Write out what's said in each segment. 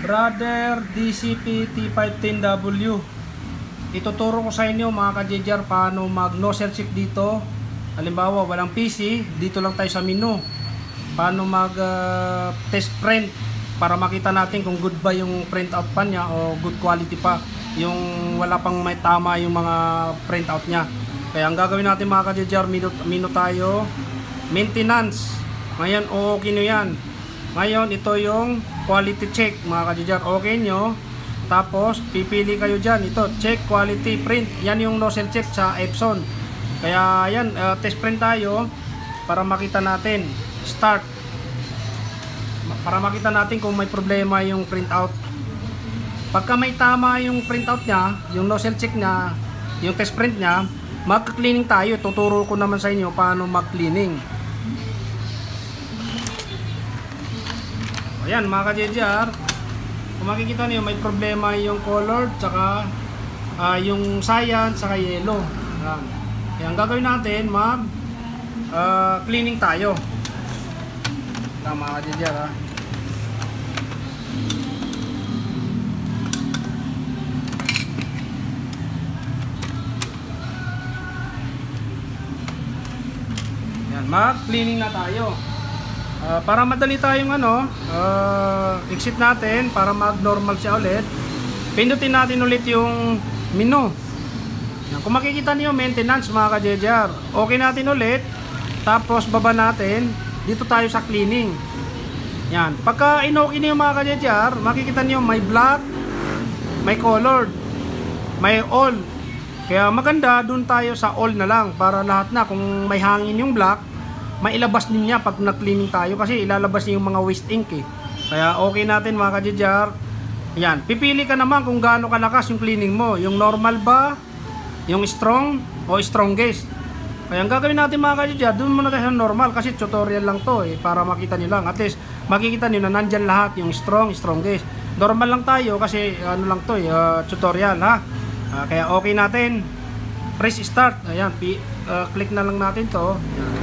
Brother DCP T510W. Ituturo ko sa inyo mga ka-JJR paano mag nozzle check dito. Halimbawa walang PC, dito lang tayo sa menu. Paano mag test print para makita natin kung good ba yung printout pa niya o good quality pa. Yung wala pang may tama yung mga printout niya. Kaya ang gagawin natin mga ka-JJR, menu tayo, maintenance. Ngayon okay nyo yan. Ngayon ito yung quality check mga ka-JJR, okay nyo. Tapos pipili kayo dyan, ito check quality print. Yan yung nozzle check sa Epson. Kaya yan, test print tayo para makita natin. Start para makita natin kung may problema yung printout. Pagka may tama yung printout nya, yung nozzle check nya, yung test print nya, mag-cleaning tayo. Tuturo ko naman sa inyo paano mag-cleaning. Ayan mga ka-JJR, kung makikita niyo may problema yung color tsaka yung cyan tsaka yellow. Ayan. Kaya ang gagawin natin, mag cleaning tayo. Ayan mga ka-JJR ha. Ayan, mag cleaning na tayo. Para madali tayong exit natin, para mag normal siya ulit, pindutin natin ulit yung menu. Yan, kung makikita niyo maintenance mga ka-JJR, okay natin ulit. Tapos baba natin, dito tayo sa cleaning. Yan, pagka in-okay niyo mga ka-JJR, makikita niyo may black, may colored, may all. Kaya maganda dun tayo sa all na lang, para lahat na, kung may hangin yung black, mailabas niya pag na-cleaning tayo, kasi ilalabas niya yung mga waste ink eh. Kaya okay natin mga ka-JJR. Yan, pipili ka naman kung gaano kalakas yung cleaning mo, yung normal ba, yung strong o strongest. Kaya ang gagawin natin mga ka-JJR, doon muna tayo sa normal, kasi tutorial lang to eh, para makita niyo lang. At least makikita niyo na nandyan lahat, yung strong, strongest. Normal lang tayo kasi ano lang to eh, tutorial ha. Kaya okay natin. Press start. Ayan, click na lang natin to. Ayan.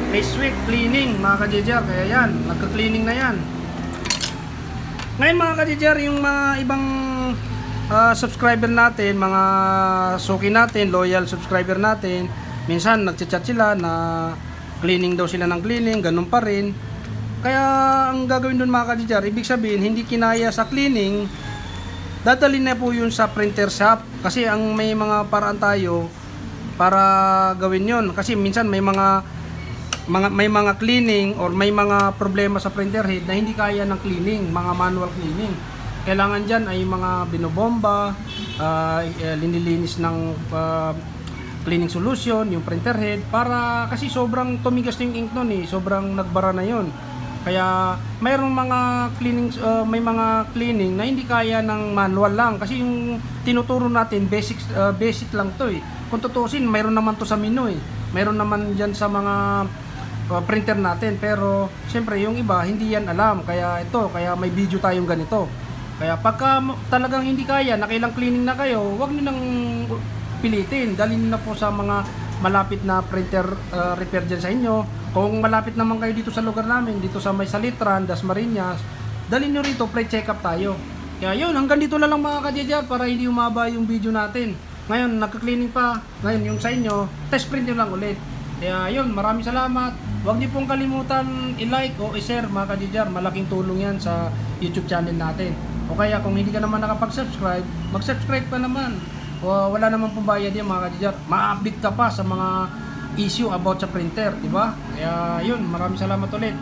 May sweet cleaning mga ka-JJR. Kaya yan, nagka-cleaning na yan. Ngayon mga ka-JJR, yung mga ibang subscriber natin, mga suki natin, loyal subscriber natin, minsan nagchat-chat sila na cleaning daw sila ng cleaning, ganun pa rin. Kaya ang gagawin dun mga ka-JJR, ibig sabihin hindi kinaya sa cleaning, dadalhin na po yun sa printer shop. Kasi ang may mga paraan tayo para gawin yun. Kasi minsan may mga cleaning or may mga problema sa printer head na hindi kaya ng cleaning, mga manual cleaning. Kailangan dyan ay mga binobomba, linilinis ng cleaning solution, yung printer head, para kasi sobrang tumigas yung ink nun eh, sobrang nagbara na yun. Kaya mayroong mga cleaning, may mga cleaning na hindi kaya ng manual lang, kasi yung tinuturo natin basic lang to eh. Kung tutusin, mayroon naman to sa menu eh, mayroon naman dyan sa mga printer natin, pero siyempre yung iba hindi yan alam. Kaya may video tayong ganito. Kaya pagka talagang hindi kaya, nakailang cleaning na kayo, huwag niyo nang pilitin, dalhin na po sa mga malapit na printer repair dyan sa inyo. Kung malapit naman kayo dito sa lugar namin, dito sa may Salitran, Dasmariñas, dalhin nyo rito, pre-check up tayo. Kaya yun, hanggang dito na lang mga ka-JJR, para hindi umaba yung video natin. Ngayon, nagka-cleaning pa. Ngayon, yung sa inyo, test print nyo lang ulit. Kaya yun, maraming salamat. Huwag niyo pong kalimutan i-like o i-share mga ka-JJR. Malaking tulong yan sa YouTube channel natin. O kaya kung hindi ka naman nakapag-subscribe, mag-subscribe pa naman. O, wala naman pong bayad yan mga ka-JJR. Ma-update ka pa sa mga issue about sa printer, diba? Kaya yun, maraming salamat ulit.